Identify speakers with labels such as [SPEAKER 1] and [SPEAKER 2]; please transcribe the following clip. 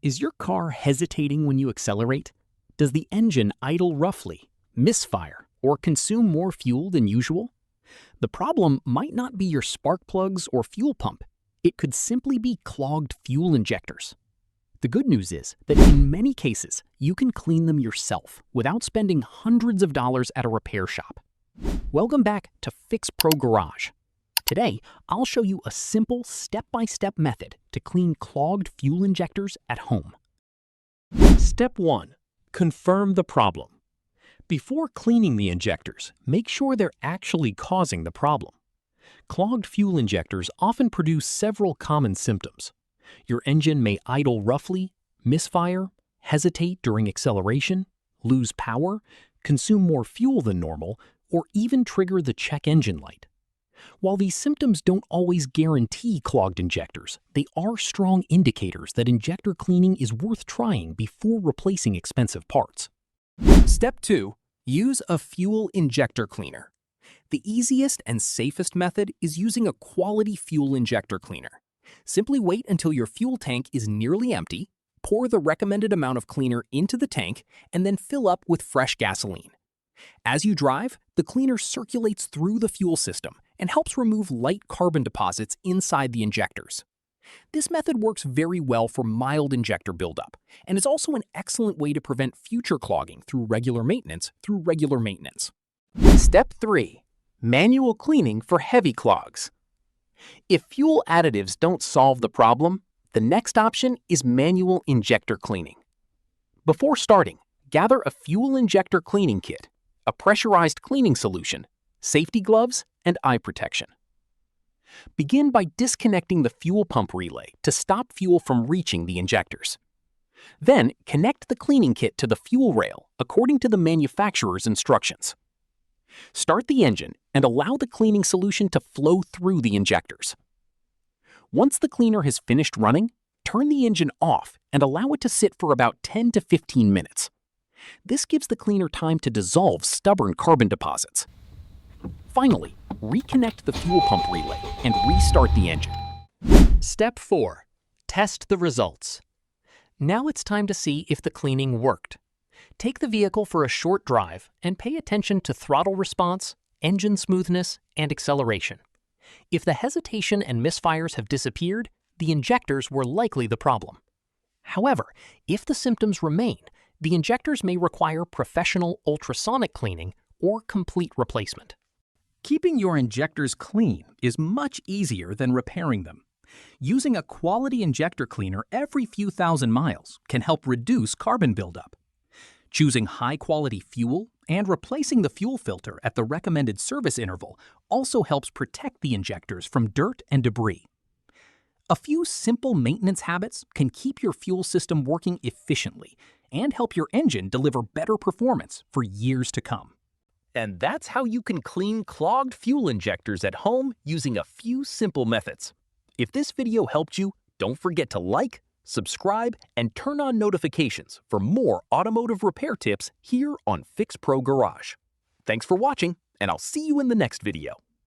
[SPEAKER 1] Is your car hesitating when you accelerate? Does the engine idle roughly, misfire, or consume more fuel than usual? The problem might not be your spark plugs or fuel pump. It could simply be clogged fuel injectors. The good news is that in many cases, you can clean them yourself without spending hundreds of dollars at a repair shop. Welcome back to FixPro Garage. Today, I'll show you a simple step-by-step method to clean clogged fuel injectors at home. Step 1. Confirm the problem. Before cleaning the injectors, make sure they're actually causing the problem. Clogged fuel injectors often produce several common symptoms. Your engine may idle roughly, misfire, hesitate during acceleration, lose power, consume more fuel than normal, or even trigger the check engine light. While these symptoms don't always guarantee clogged injectors, they are strong indicators that injector cleaning is worth trying before replacing expensive parts.
[SPEAKER 2] Step 2. Use a fuel injector cleaner. The easiest and safest method is using a quality fuel injector cleaner. Simply wait until your fuel tank is nearly empty, pour the recommended amount of cleaner into the tank, and then fill up with fresh gasoline. As you drive, the cleaner circulates through the fuel system and helps remove light carbon deposits inside the injectors. This method works very well for mild injector buildup, and is also an excellent way to prevent future clogging through regular maintenance. Step 3. Manual cleaning for heavy clogs. If fuel additives don't solve the problem, the next option is manual injector cleaning. Before starting, gather a fuel injector cleaning kit, a pressurized cleaning solution, safety gloves, and eye protection. Begin by disconnecting the fuel pump relay to stop fuel from reaching the injectors. Then, connect the cleaning kit to the fuel rail according to the manufacturer's instructions. Start the engine and allow the cleaning solution to flow through the injectors. Once the cleaner has finished running, turn the engine off and allow it to sit for about 10 to 15 minutes. This gives the cleaner time to dissolve stubborn carbon deposits. Finally, reconnect the fuel pump relay and restart the engine. Step 4. Test the results. Now it's time to see if the cleaning worked. Take the vehicle for a short drive and pay attention to throttle response, engine smoothness, and acceleration. If the hesitation and misfires have disappeared, the injectors were likely the problem. However, if the symptoms remain, the injectors may require professional ultrasonic cleaning or complete replacement.
[SPEAKER 3] Keeping your injectors clean is much easier than repairing them. Using a quality injector cleaner every few thousand miles can help reduce carbon buildup. Choosing high-quality fuel and replacing the fuel filter at the recommended service interval also helps protect the injectors from dirt and debris. A few simple maintenance habits can keep your fuel system working efficiently and help your engine deliver better performance for years to come.
[SPEAKER 2] And that's how you can clean clogged fuel injectors at home using a few simple methods. If this video helped you, don't forget to like, subscribe, and turn on notifications for more automotive repair tips here on FixPro Garage. Thanks for watching, and I'll see you in the next video.